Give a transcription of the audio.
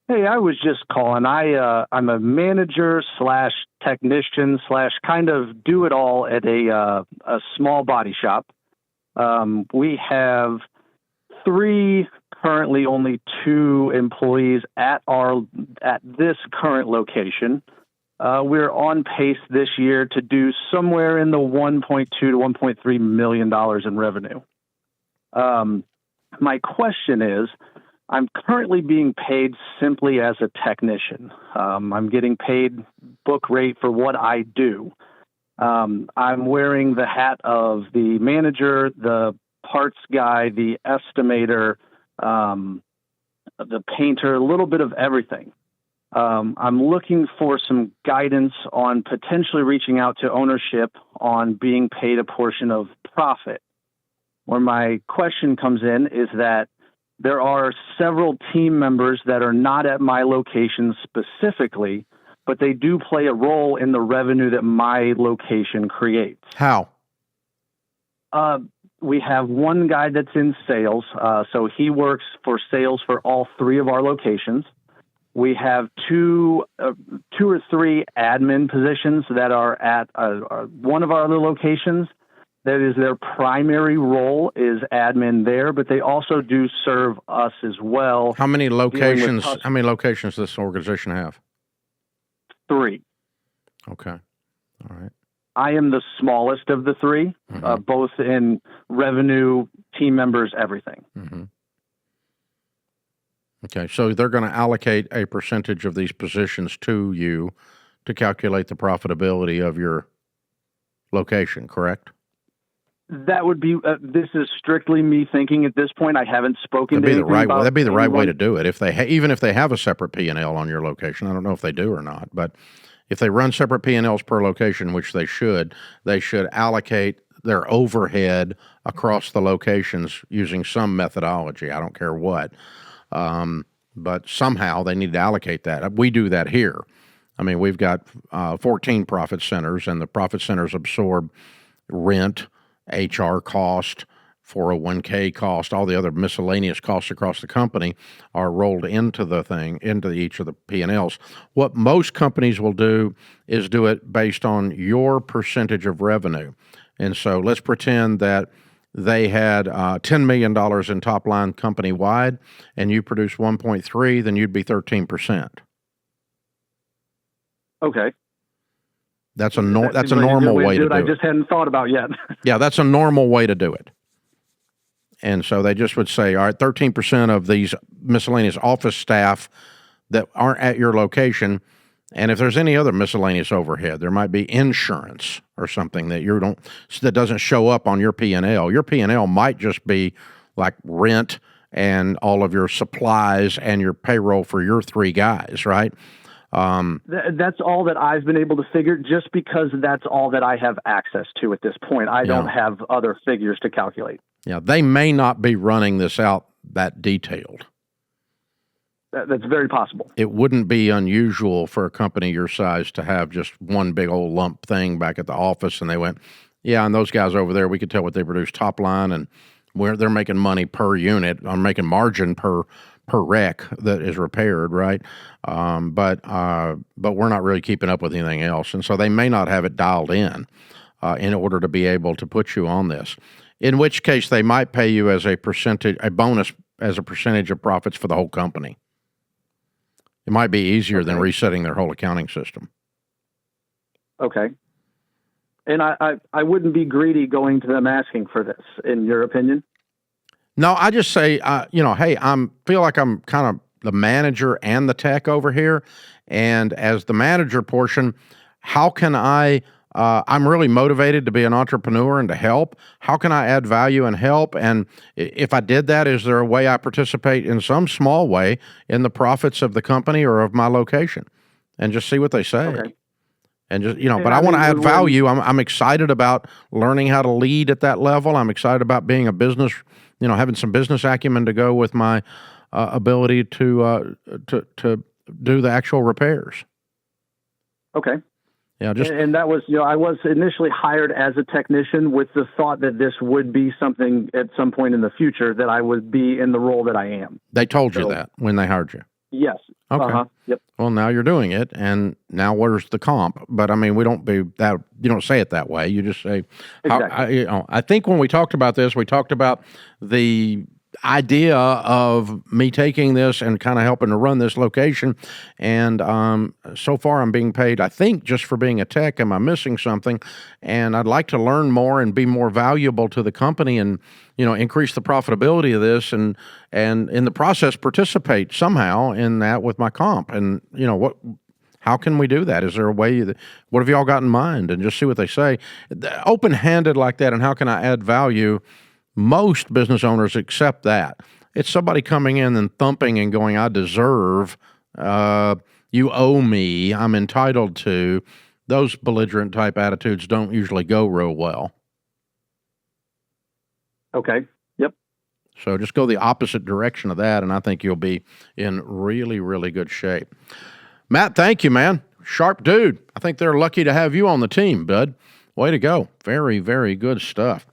Hey, I was just calling. I'm a manager slash technician slash kind of do it all at a small body shop. We have three, currently only two employees at this current location. We're on pace this year to do somewhere in the 1.2 to 1.3 million dollars in revenue. My question is, I'm currently being paid simply as a technician. I'm getting paid book rate for what I do. I'm wearing the hat of the manager, the parts guy, the estimator, the painter, a little bit of everything. I'm looking for some guidance on potentially reaching out to ownership on being paid a portion of profit. Where my question comes in is that there are several team members that are not at my location specifically, but they do play a role in the revenue that my location creates. How? We have one guy that's in sales, so he works for sales for all three of our locations. We have two or three admin positions that are at one of our other locations. That is their primary role is admin there, but they also do serve us as well. How many locations? How many locations does this organization have? 3. Okay, all right. I am the smallest of the 3, both in revenue, team members, everything. Mm-hmm. Okay, so they're going to allocate a percentage of these positions to you to calculate the profitability of your location, correct? That would be. This is strictly me thinking at this point. I haven't spoken to anything about. That'd be the right way to do it. If they even if they have a separate P&L on your location, I don't know if they do or not, but if they run separate P&Ls per location, which they should allocate their overhead across the locations using some methodology. I don't care what, but somehow they need to allocate that. We do that here. I mean, we've got 14 profit centers, and the profit centers absorb rent, HR cost, 401k cost, all the other miscellaneous costs across the company are rolled into each of the P&Ls. What most companies will do is do it based on your percentage of revenue. And so let's pretend that they had $10 million in top line company wide, and you produce 1.3, then you'd be 13%. Okay. That's a normal way to do it. I just hadn't thought about yet. Yeah, that's a normal way to do it. And so they just would say, all right, 13% of these miscellaneous office staff that aren't at your location, and if there's any other miscellaneous overhead, there might be insurance or something that doesn't show up on your P&L. Your P&L might just be like rent and all of your supplies and your payroll for your 3 guys, right? That's all that I've been able to figure, just because that's all that I have access to at this point. I don't have other figures to calculate. Yeah, they may not be running this out that detailed. That's very possible. It wouldn't be unusual for a company your size to have just one big old lump thing back at the office, and they went, yeah, and those guys over there, we could tell what they produce top line, and where they're making money per unit, I'm making margin per wreck that is repaired, right? But we're not really keeping up with anything else. And so they may not have it dialed in order to be able to put you on this, in which case they might pay you as a bonus as a percentage of profits for the whole company. It might be easier than resetting their whole accounting system. Okay. And I wouldn't be greedy going to them asking for this, in your opinion? No, I just say, hey, feel like I'm kind of the manager and the tech over here. And as the manager portion, how can I'm really motivated to be an entrepreneur and to help. How can I add value and help? And if I did that, is there a way I participate in some small way in the profits of the company or of my location? And just see what they say. Okay. And just, but I want to add value. I'm excited about learning how to lead at that level. I'm excited about being a business, having some business acumen to go with my ability to do the actual repairs. Okay. Yeah, and that was, I was initially hired as a technician with the thought that this would be something at some point in the future that I would be in the role that I am. They told you that when they hired you? Yes. Okay. Yep. Well, now you're doing it, and now where's the comp? But I mean, we don't be that. You don't say it that way. You just say, Exactly. I think when we talked about this, we talked about the idea of me taking this and kind of helping to run this location. And so far, I'm being paid, I think, just for being a tech. Am I missing something? And I'd like to learn more and be more valuable to the company, and increase the profitability of this, and in the process participate somehow in that with my comp. And how can we do that? Is there a way what have y'all got in mind? And just see what they say. Open-handed like that, and how can I add value? Most business owners accept that. It's somebody coming in and thumping and going, I deserve, you owe me, I'm entitled to. Those belligerent type attitudes don't usually go real well. Okay. Yep. So just go the opposite direction of that, and I think you'll be in really, really good shape. Matt, thank you, man. Sharp dude. I think they're lucky to have you on the team, bud. Way to go. Very, very good stuff.